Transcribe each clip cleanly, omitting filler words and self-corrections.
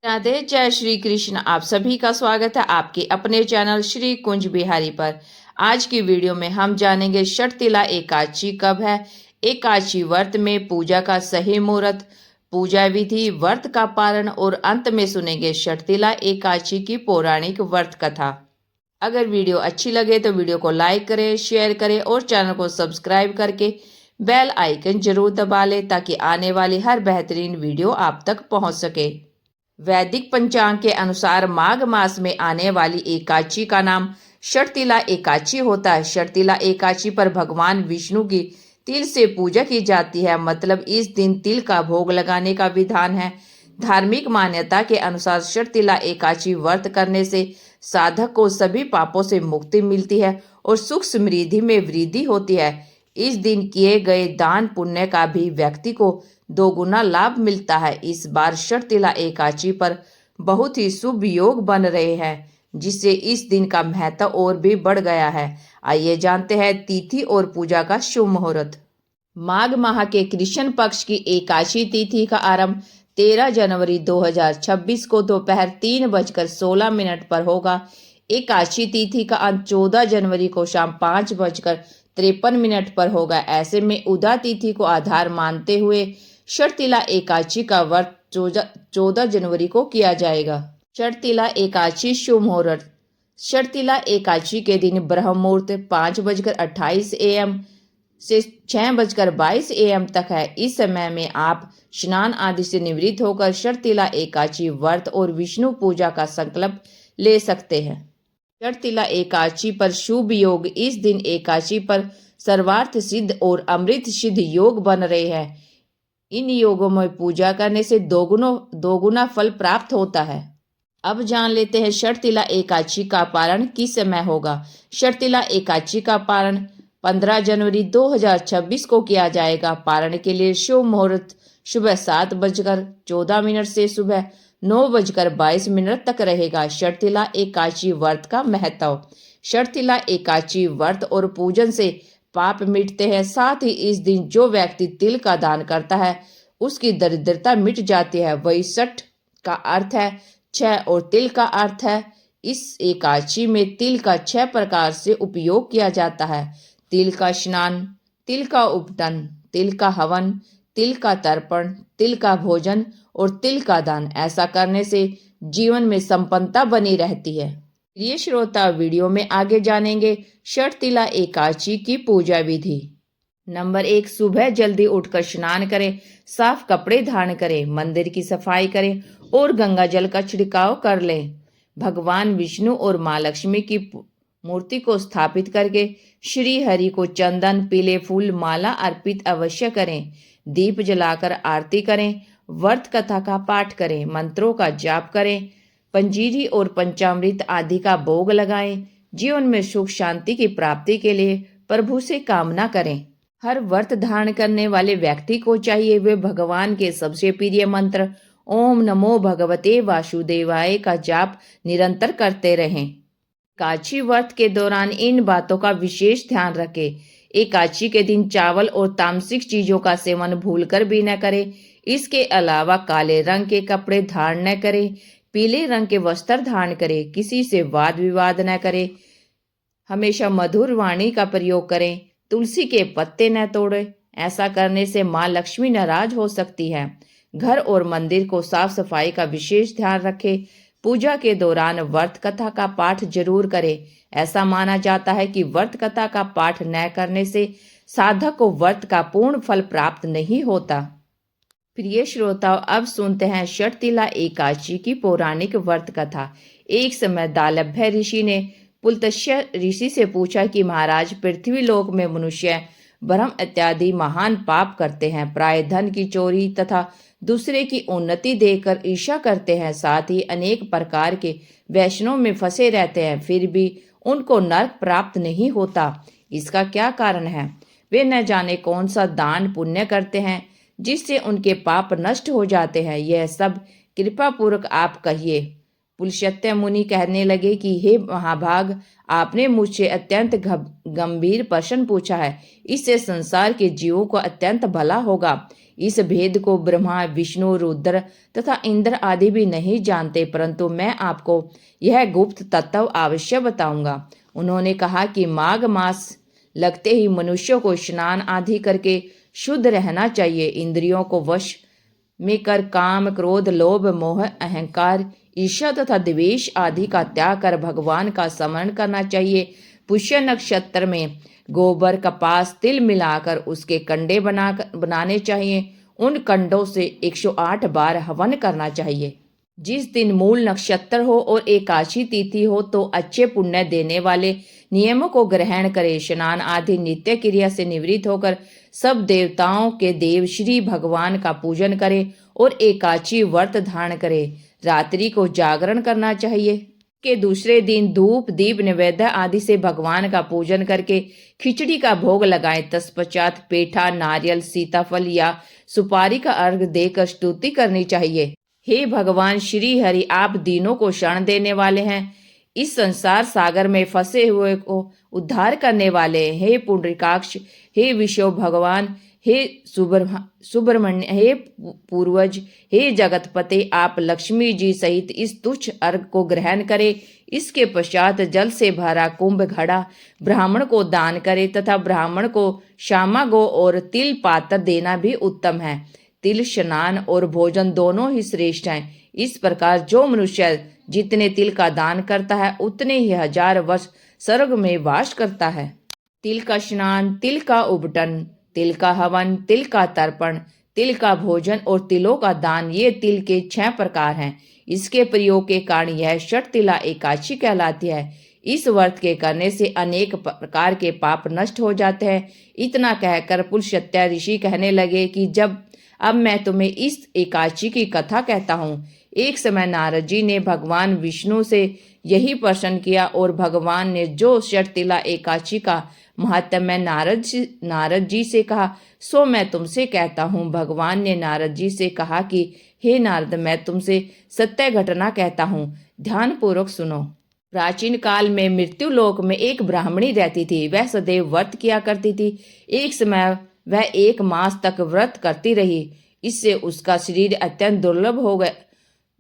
राधे जय श्री कृष्ण। आप सभी का स्वागत है आपके अपने चैनल श्री कुंज बिहारी पर। आज की वीडियो में हम जानेंगे षटतिला एकादशी कब है, एकादशी व्रत में पूजा का सही मुहूर्त, पूजा विधि, व्रत का पारण और अंत में सुनेंगे षटतिला एकादशी की पौराणिक व्रत कथा। अगर वीडियो अच्छी लगे तो वीडियो को लाइक करें, शेयर करें और चैनल को सब्सक्राइब करके बेल आइकन जरूर दबा लें ताकि आने वाली हर बेहतरीन वीडियो आप तक पहुंच सके। वैदिक पंचांग के अनुसार माघ मास में आने वाली एकादशी का नाम षटतिला एकादशी होता है। षटतिला एकादशी पर भगवान विष्णु की तिल से पूजा की जाती है, मतलब इस दिन तिल का भोग लगाने का विधान है। धार्मिक मान्यता के अनुसार षटतिला एकादशी व्रत करने से साधक को सभी पापों से मुक्ति मिलती है और सुख समृद्धि में वृद्धि होती है। इस दिन किए गए दान पुण्य का भी व्यक्ति को दोगुना लाभ मिलता है। इस बार षटतिला एकादशी पर बहुत ही शुभ योग बन रहे हैं, जिससे इस दिन का महत्व और भी बढ़ गया है। आइए जानते हैं तिथि और पूजा का शुभ मुहूर्त। माघ माह के कृष्ण पक्ष की एकादशी तिथि का आरंभ 13 जनवरी 2026 को दोपहर 3:16 पर होगा। एकादशी तिथि का अंत 14 जनवरी को शाम 5:53 पर होगा। ऐसे में उदा तिथि को आधार मानते हुए षटतिला एकादशी का व्रत 14 जनवरी को किया जाएगा। षटतिला एकादशी शुभ मुहूर्त। षटतिला एकादशी के दिन ब्रह्म मुहूर्त 5:28 AM से 6:22 AM तक है। इस समय में आप स्नान आदि से निवृत्त होकर षटतिला एकादशी व्रत और विष्णु पूजा का संकल्प ले सकते हैं। षटतिला एकादशी पर शुभ योग। इस दिन एकादशी पर सर्वार्थ सिद्ध और अमृत सिद्ध योग बन रहे हैं। इन योगों में पूजा करने से दोगुना फल प्राप्त होता है। अब जान लेते हैं षटतिला एकादशी का पारण किस समय होगा। षटतिला एकादशी का पारण 15 जनवरी 2026 को किया जाएगा। पारण के लिए शुभ मुहूर्त सुबह 7:14 से सुबह 9:22 तक रहेगा। षटतिला एकादशी व्रत का महत्व। षटतिला एकादशी व्रत और पूजन से पाप मिटते हैं। साथ ही इस दिन जो व्यक्ति तिल का दान करता है उसकी दरिद्रता मिट जाती है। वही षट का अर्थ है 6 और तिल का अर्थ है। इस एकादशी में तिल का 6 प्रकार से उपयोग किया जाता है। तिल का स्नान, तिल का उपटन, तिल का हवन, तिल का तर्पण, तिल का भोजन और तिल का दान। ऐसा करने से जीवन में संपन्नता बनी रहती है। प्रिय श्रोता, वीडियो में आगे जानेंगे षटतिला एकादशी की पूजा विधि। नंबर 1, सुबह जल्दी उठकर स्नान करें, साफ कपड़े धारण करें, मंदिर की सफाई करें और गंगा जल का छिड़काव कर लें। भगवान विष्णु और माँ लक्ष्मी की मूर्ति को स्थापित करके श्री हरि को चंदन, पीले फूल, माला अर्पित अवश्य करें। दीप जलाकर आरती करें, व्रत कथा का पाठ करें, मंत्रों का जाप करें, पंजीरी और पंचामृत आदि का भोग लगाएं। जीवन में सुख शांति की प्राप्ति के लिए प्रभु से कामना करें। हर व्रत धारण करने वाले व्यक्ति को चाहिए वे भगवान के सबसे प्रिय मंत्र ओम नमो भगवते वासुदेवाय का जाप निरंतर करते रहें। एकादशी व्रत के दौरान इन बातों का विशेष ध्यान रखें। एकादशी के दिन चावल और तामसिक चीजों का सेवन भूलकर भी न करें। इसके अलावा काले रंग के कपड़े धारण न करें, पीले रंग के वस्त्र धारण करें, किसी से वाद विवाद न करें, हमेशा मधुर वाणी का प्रयोग करें, तुलसी के पत्ते न तोड़ें। ऐसा करने से माँ लक्ष्मी नाराज हो सकती है। घर और मंदिर को साफ सफाई का विशेष ध्यान रखें। पूजा के दौरान व्रत कथा का पाठ जरूर करें। ऐसा माना जाता है कि व्रत कथा का पाठ न करने से साधक को व्रत का पूर्ण फल प्राप्त नहीं होता। प्रिय श्रोताओ, अब सुनते हैं षटतिला एकादशी की पौराणिक व्रत कथा। एक समय दालभ्य ऋषि ने पुलत्स्य ऋषि से पूछा कि महाराज, पृथ्वी लोक में मनुष्य ब्रह्म इत्यादि महान पाप करते हैं, प्राय धन की चोरी तथा दूसरे की उन्नति देखकर ईर्ष्या करते हैं, साथ ही अनेक प्रकार के वैष्णव में फंसे रहते हैं, फिर भी उनको नरक प्राप्त नहीं होता। इसका क्या कारण है? वे न जाने कौन सा दान पुण्य करते हैं जिससे उनके पाप नष्ट हो जाते हैं। यह सब कृपा पूर्वक आप कहिए। पुलस्त्य मुनि कहने लगे कि हे महाभाग, आपने मुझसे अत्यंत गंभीर प्रश्न पूछा है। इससे संसार के जीवों को अत्यंत भला होगा। इस भेद को ब्रह्मा, विष्णु, रुद्र तथा इंद्र आदि भी नहीं जानते, परंतु मैं आपको यह गुप्त तत्व अवश्य बताऊंगा। उन्होंने कहा कि माघ मास लगते ही मनुष्यों को स्नान आदि करके शुद्ध रहना चाहिए। इंद्रियों को वश में कर काम, क्रोध, लोभ, मोह, अहंकार, ईर्ष्या तथा द्वेष आदि का त्याग कर भगवान का स्मरण करना चाहिए। पुष्य नक्षत्र में गोबर, कपास, तिल मिलाकर उसके कंडे बनाने चाहिए। उन कंडों से 108 बार हवन करना चाहिए। जिस दिन मूल नक्षत्र हो और एकादशी तिथि हो तो अच्छे पुण्य देने वाले नियमों को ग्रहण करे। स्नान आदि नित्य क्रिया से निवृत्त होकर सब देवताओं के देव श्री भगवान का पूजन करे और एकादशी व्रत धारण करे। रात्रि को जागरण करना चाहिए। के दूसरे दिन धूप, दीप, नैवेद्य आदि से भगवान का पूजन करके खिचड़ी का भोग लगाएं। तत्पश्चात पेठा, नारियल, सीताफल या सुपारी का अर्घ देकर स्तुति करनी चाहिए। हे भगवान श्री हरि, आप दीनों को शरण देने वाले हैं, इस संसार सागर में फंसे हुए को उद्धार करने वाले। हे पुंडरीकाक्ष, हे विष्णु भगवान, हे सुब्रमण्य, हे पूर्वज, हे जगतपते, आप लक्ष्मी जी सहित इस तुच्छ अर्घ को ग्रहण करें। इसके पश्चात जल से भरा कुंभ घड़ा ब्राह्मण को दान करे तथा ब्राह्मण को श्यामा गो और तिल पात्र देना भी उत्तम है। तिल स्नान और भोजन दोनों ही श्रेष्ठ हैं। इस प्रकार जो मनुष्य जितने तिल का दान करता है उतने ही 1000 वर्ष स्वर्ग में वास करता है। तिल का स्नान, तिल का उबटन, तिल का हवन, तिल का तर्पण, तिल का भोजन और तिलों का दान, ये तिल के 6 प्रकार हैं। इसके प्रयोग के कारण यह षट तिला एकादशी कहलाती है। इस व्रत के करने से अनेक प्रकार के पाप नष्ट हो जाते हैं। इतना कहकर पुलस्त्य ऋषि कहने लगे कि अब मैं तुम्हें इस एकादशी की कथा कहता हूँ। एक समय नारद जी ने भगवान विष्णु से यही प्रश्न किया और भगवान ने जो षट तिला एकादशी का महात्म्य नारद जी से कहा सो मैं तुमसे कहता हूँ। भगवान ने नारद जी से कहा कि हे नारद, मैं तुमसे सत्य घटना कहता हूँ, ध्यान पूर्वक सुनो। प्राचीन काल में मृत्यु लोक में एक ब्राह्मणी रहती थी। वह सदैव व्रत किया करती थी। एक समय वह 1 मास तक व्रत करती रही। इससे उसका शरीर अत्यंत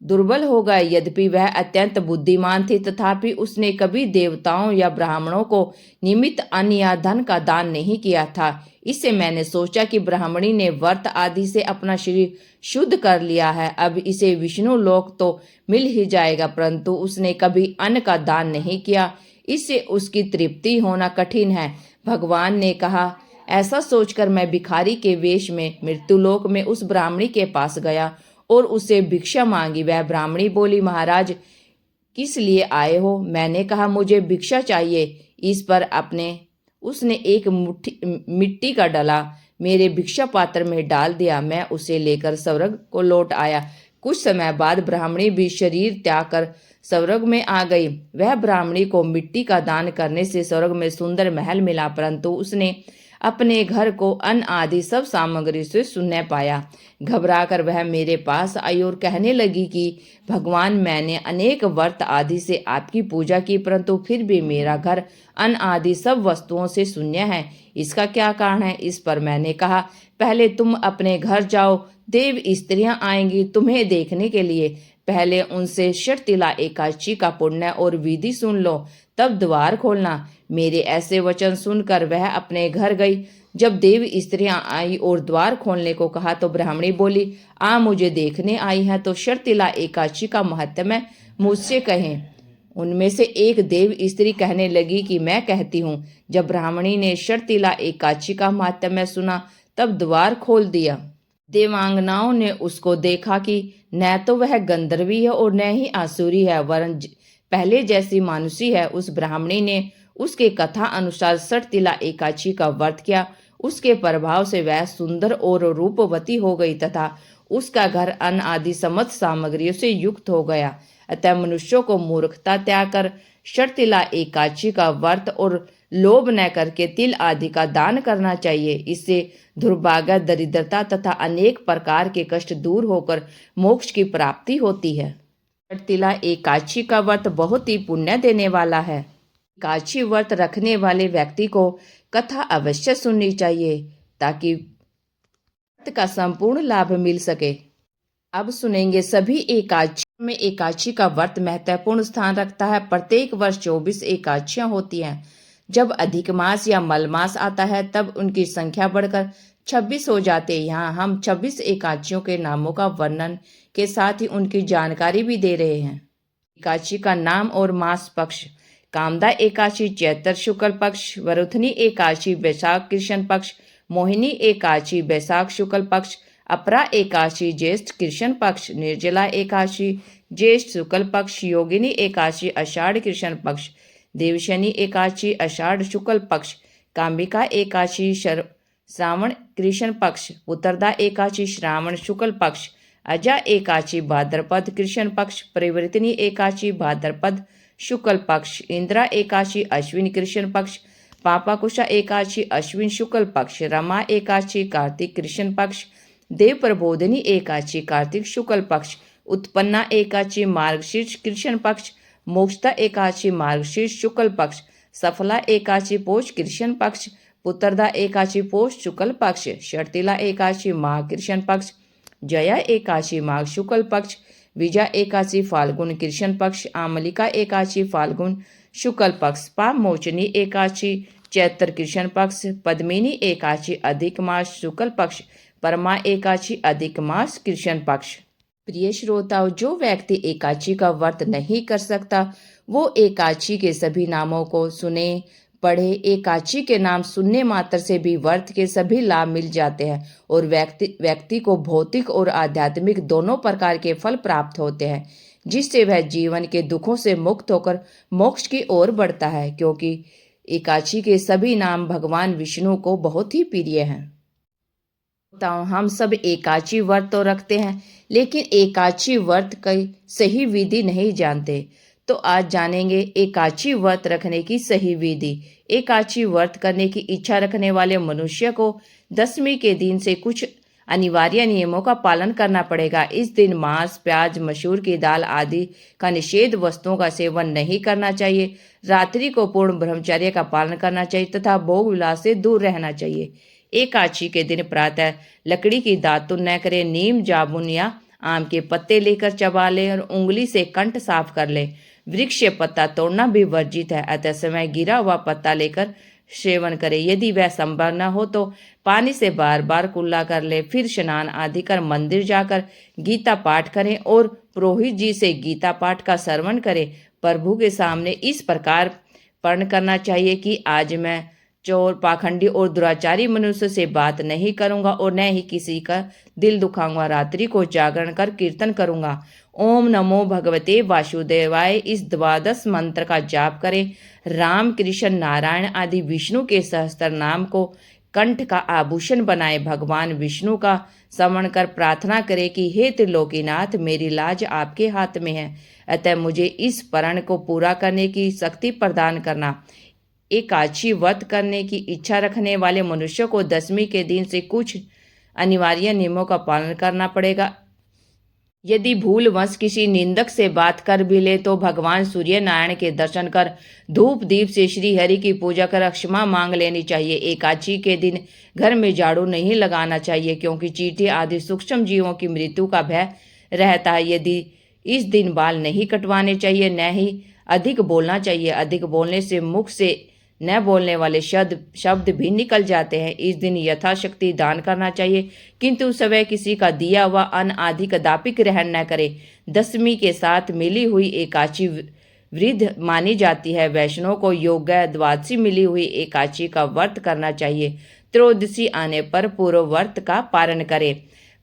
दुर्बल हो गया। यद्यपि वह अत्यंत बुद्धिमान थी, तथापि उसने कभी देवताओं या ब्राह्मणों को निमित्त अन्न या धन का दान नहीं किया था। इससे मैंने सोचा कि ब्राह्मणी ने व्रत आदि से अपना शरीर शुद्ध कर लिया है, अब इसे विष्णु लोक तो मिल ही जाएगा, परंतु उसने कभी अन्न का दान नहीं किया। इससे उसकी तृप्ति होना कठिन है। भगवान ने कहा, ऐसा सोचकर मैं भिखारी के वेश में मृत्युलोक में उस ब्राह्मणी के पास गया और उसे भिक्षा मांगी। वह ब्राह्मणी बोली, महाराज किस लिए आए हो? मैंने कहा, मुझे भिक्षा चाहिए। इस पर उसने एक मिट्टी का डला मेरे भिक्षा पात्र में डाल दिया। मैं उसे लेकर स्वर्ग को लौट आया। कुछ समय बाद ब्राह्मणी भी शरीर त्याग कर स्वर्ग में आ गई। वह ब्राह्मणी को मिट्टी का दान करने से स्वर्ग में सुंदर महल मिला, परंतु उसने अपने घर को अन्न आदि सब सामग्री से शून्य पाया। घबराकर वह मेरे पास आई और कहने लगी कि भगवान, मैंने अनेक व्रत आदि से आपकी पूजा की, परंतु फिर भी मेरा घर अन्न आदि सब वस्तुओं से शून्य है। इसका क्या कारण है? इस पर मैंने कहा, पहले तुम अपने घर जाओ, देव स्त्रियां आएंगी तुम्हें देखने के लिए। पहले उनसे षट तिला एकादशी का पुण्य और विधि सुन लो, तब द्वार खोलना। मेरे ऐसे वचन सुनकर वह अपने घर गई। जब देव स्त्रियां आई और द्वार खोलने को कहा तो ब्राह्मणी बोली, मुझे देखने आई है तो षट तिला एकादशी का महत्व मुझसे कहें। उनमें से एक देव स्त्री कहने लगी कि मैं कहती हूँ। जब ब्राह्मणी ने षट तिला एकादशी का महत्व सुना तब द्वार खोल दिया। देवांगनाओं ने उसको देखा कि न तो वह गंधर्वी है और न ही आसुरी है, वरन पहले जैसी मानुषी है। उस ब्राह्मणी ने उसके कथा अनुसार षट तिला एकादशी का व्रत किया। उसके प्रभाव से वह सुंदर और रूपवती हो गई तथा उसका घर अन्न आदि समस्त सामग्रियों से युक्त हो गया। अतः मनुष्यों को मूर्खता त्याग कर षट तिला एकादशी का व्रत और लोभ न करके तिल आदि का दान करना चाहिए। इससे दुर्भाग्य, दरिद्रता तथा अनेक प्रकार के कष्ट दूर होकर मोक्ष की प्राप्ति होती है। तिला एकादशी का व्रत बहुत ही पुण्य देने वाला है। एकादशी व्रत रखने वाले व्यक्ति को कथा अवश्य सुननी चाहिए ताकि व्रत का संपूर्ण लाभ मिल सके। अब सुनेंगे सभी एकादशी में एकादशी का व्रत महत्वपूर्ण स्थान रखता है। प्रत्येक वर्ष 24 एकादशियां होती हैं। जब अधिक मास या मल मास आता है तब उनकी संख्या बढ़कर 26 हो जाते हैं। यहाँ हम 26 एकादशियों के नामों का वर्णन के साथ ही उनकी जानकारी भी दे रहे हैं। एकादशी का नाम और मास पक्ष: कामदा एकादशी चैत्र शुक्ल पक्ष, वरुथनी एकादशी वैशाख कृष्ण पक्ष, मोहिनी एकादशी वैशाख शुक्ल पक्ष, अपरा एकादशी ज्येष्ठ कृष्ण पक्ष, निर्जला एकादशी ज्येष्ठ शुक्ल पक्ष, योगिनी एकादशी आषाढ़ कृष्ण पक्ष, देवशनी एकादशी आषाढ़ शुक्ल पक्ष, काम्बिका एकादशी श्रावण कृष्ण पक्ष, उत्तरदा एकादशी श्रावण शुक्ल पक्ष, अजा एकादशी भाद्रपद कृष्ण पक्ष, परिवर्तिनी एकादशी भाद्रपद शुक्ल पक्ष, इंदिरा एकादशी अश्विन कृष्ण पक्ष, पापाकुशा एकादशी अश्विन शुक्ल पक्ष, रमा एकादशी कार्तिक कृष्ण पक्ष, देव प्रबोधिनी एकादशी कार्तिक शुक्ल पक्ष, उत्पन्ना एकादशी मार्गशीर्ष कृष्ण पक्ष, मोक्षता एकादशी मार्गशीर्ष शुक्ल पक्ष, सफला एकादशी पोष कृष्ण पक्ष, पुत्रदा एकादशी पोष शुक्ल पक्ष, शर्तिला एकादशी माघ कृष्ण पक्ष, जया एकादशी माघ शुक्ल पक्ष, विजया एकादशी फाल्गुन कृष्ण पक्ष, आमलिका एकादशी फाल्गुन शुक्ल पक्ष, पापमोचनी एकादशी चैत्र कृष्ण पक्ष, पद्मिनी एकादशी अधिक मास शुक्ल पक्ष, परमा एकादशी अधिक मास कृष्ण पक्ष। प्रिय श्रोताओं, जो व्यक्ति एकादशी का व्रत नहीं कर सकता वो एकादशी के सभी नामों को सुने पढ़े। एकादशी के नाम सुनने मात्र से भी व्रत के सभी लाभ मिल जाते हैं और व्यक्ति को भौतिक और आध्यात्मिक दोनों प्रकार के फल प्राप्त होते हैं, जिससे वह जीवन के दुखों से मुक्त होकर मोक्ष की ओर बढ़ता है, क्योंकि एकादशी के सभी नाम भगवान विष्णु को बहुत ही प्रिय हैं। हम सब एकादशी व्रत तो रखते हैं, लेकिन एकादशी व्रत की सही विधि नहीं जानते। तो आज जानेंगे एकादशी व्रत रखने की सही विधि। एकादशी व्रत करने की इच्छा रखने वाले मनुष्य को दशमी के दिन से कुछ अनिवार्य नियमों का पालन करना पड़ेगा। इस दिन मांस, प्याज, मसूर की दाल आदि का निषेध वस्तुओं का सेवन नहीं करना चाहिए। रात्रि को पूर्ण ब्रह्मचर्य का पालन करना चाहिए तथा भोग विलास से दूर रहना चाहिए। एकादशी के दिन प्रातः लकड़ी की दातुन न करें। नीम, जामुन या आम के पत्ते लेकर चबा लें और उंगली से कंठ साफ कर लें। वृक्ष से पत्ता तोड़ना भी वर्जित है, अतः समय गिरा हुआ पत्ता लेकर सेवन करें। यदि वह संभव न हो तो पानी से बार बार कुल्ला कर ले, फिर स्नान आदि कर मंदिर जाकर गीता पाठ करें और पुरोहित जी से गीता पाठ का श्रवण करें। प्रभु के सामने इस प्रकार प्रण करना चाहिए कि आज मैं चोर, पाखंडी और दुराचारी मनुष्य से बात नहीं करूंगा और न ही किसी का दिल दुखाऊंगा। रात्रि को जागरण कर कीर्तन करूंगा। ओम नमो भगवते वासुदेवाय इस 12 मंत्र का जाप करें। राम, कृष्ण, नारायण आदि विष्णु के सहस्त्र नाम को कंठ का आभूषण बनाए। भगवान विष्णु का स्मरण कर प्रार्थना करें कि हे त्रिलोकीनाथ, मेरी लाज आपके हाथ में है, अतः मुझे इस प्रण को पूरा करने की शक्ति प्रदान करना। एकादशी व्रत करने की इच्छा रखने वाले मनुष्य को दशमी के दिन से कुछ अनिवार्य नियमों का पालन करना पड़ेगा। यदि भूलवश किसी निंदक से बात कर भी ले तो भगवान सूर्य नारायण के दर्शन कर धूप दीप से श्री हरि की पूजा कर क्षमा मांग लेनी चाहिए। एकादशी के दिन घर में झाड़ू नहीं लगाना चाहिए, क्योंकि चींटी आदि सूक्ष्म जीवों की मृत्यु का भय रहता है। यदि इस दिन बाल नहीं कटवाने चाहिए, न ही अधिक बोलना चाहिए। अधिक बोलने से मुख से न बोलने वाले शब्द भी निकल जाते हैं। इस दिन यथाशक्ति दान करना चाहिए, किंतु समय किसी का दिया हुआ अन्न आदि कदापि ग्रहण न करे। दशमी के साथ मिली हुई एकादशी वृद्ध मानी जाती है। वैष्णव को योग्य द्वादशी मिली हुई एकादशी का व्रत करना चाहिए। त्रयोदशी आने पर पूर्व व्रत का पारण करें।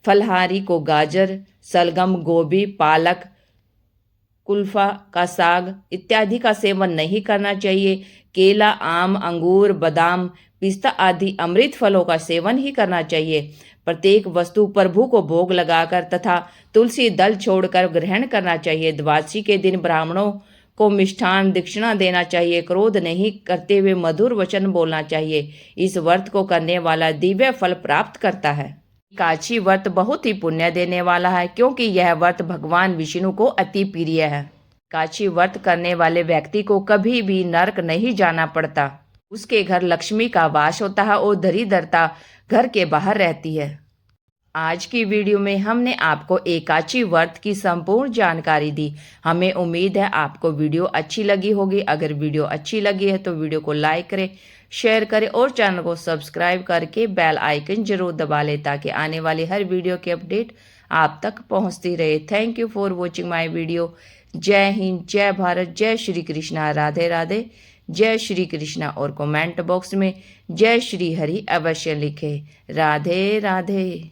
फलहारी को गाजर, सलगम, गोभी, पालक, कुल्फा का साग इत्यादि का सेवन नहीं करना चाहिए। केला, आम, अंगूर, बादाम, पिस्ता आदि अमृत फलों का सेवन ही करना चाहिए। प्रत्येक वस्तु प्रभु को भोग लगाकर तथा तुलसी दल छोड़कर ग्रहण करना चाहिए। द्वादशी के दिन ब्राह्मणों को मिष्ठान दक्षिणा देना चाहिए। क्रोध नहीं करते हुए मधुर वचन बोलना चाहिए। इस व्रत को करने वाला दिव्य फल प्राप्त करता है। एकादशी व्रत बहुत ही पुण्य देने वाला है क्योंकि यह व्रत भगवान विष्णु को अति प्रिय है। एकादशी व्रत करने वाले व्यक्ति को कभी भी नरक नहीं जाना पड़ता। उसके घर लक्ष्मी का वास होता है और दरिद्रता घर के बाहर रहती है। आज की वीडियो में हमने आपको एकादशी व्रत की संपूर्ण जानकारी दी। हमें उम्मीद है आपको वीडियो अच्छी लगी होगी। अगर वीडियो अच्छी लगी है तो वीडियो को लाइक करें, शेयर करें और चैनल को सब्सक्राइब करके बेल आइकन जरूर दबा लें ताकि आने वाली हर वीडियो की अपडेट आप तक पहुंचती रहे। Thank you for watching my video. जय हिंद, जय भारत, जय श्री कृष्णा, राधे राधे, जय श्री कृष्णा। और कमेंट बॉक्स में जय श्री हरि अवश्य लिखें। राधे राधे।